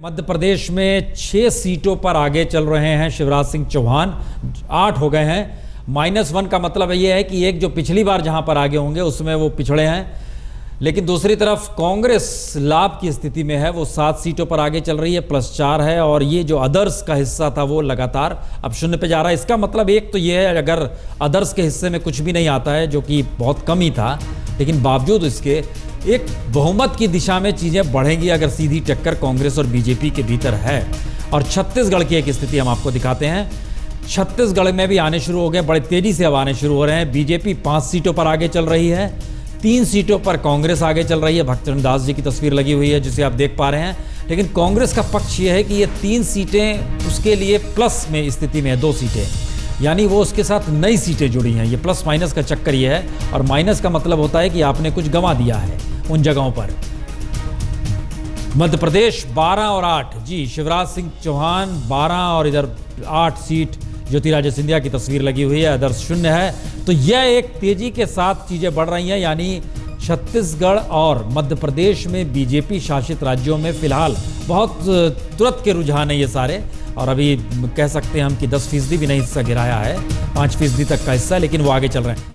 मध्य प्रदेश में 6 सीटों पर आगे चल रहे हैं शिवराज सिंह चौहान। 8 हो गए हैं। -1 का मतलब ये है कि एक जो पिछली बार जहां पर आगे होंगे उसमें वो पिछड़े हैं। लेकिन दूसरी तरफ कांग्रेस लाभ की स्थिति में है, वो 7 सीटों पर आगे चल रही है, +4 है। और ये जो अदर्स का हिस्सा था वो लगातार अब 0 पे जा रहा है। इसका मतलब एक तो ये है, अगर अदर्स के हिस्से में कुछ भी नहीं आता है, जो कि बहुत कम ही था, लेकिन बावजूद इसके एक बहुमत की दिशा में चीज़ें बढ़ेंगी अगर सीधी टक्कर कांग्रेस और बीजेपी के भीतर है। और छत्तीसगढ़ की एक स्थिति हम आपको दिखाते हैं। छत्तीसगढ़ में भी आने शुरू हो गए, बड़े तेजी से अब आने शुरू हो रहे हैं। बीजेपी 5 सीटों पर आगे चल रही है, 3 सीटों पर कांग्रेस आगे चल रही है। भक्तचरण दास जी की तस्वीर लगी हुई है जिसे आप देख पा रहे हैं। लेकिन कांग्रेस का पक्ष ये है कि ये 3 सीटें उसके लिए प्लस में स्थिति में है, 2 सीटें, यानी वो उसके साथ नई सीटें जुड़ी हैं। ये प्लस माइनस का चक्कर ये है, और माइनस का मतलब होता है कि आपने कुछ गंवा दिया है उन जगहों पर। मध्य प्रदेश 12 और 8, जी शिवराज सिंह चौहान 12 और इधर 8 सीट ज्योतिरादित्य सिंधिया की तस्वीर लगी हुई है, अदर्स 0 है। तो यह एक तेजी के साथ चीजें बढ़ रही हैं, यानी छत्तीसगढ़ और मध्य प्रदेश में बीजेपी शासित राज्यों में फिलहाल बहुत तुरंत के रुझान है ये सारे। और अभी कह सकते हैं हम कि 10% भी नहीं हिस्सा गिराया है, 5% तक का हिस्सा, लेकिन वो आगे चल रहे हैं।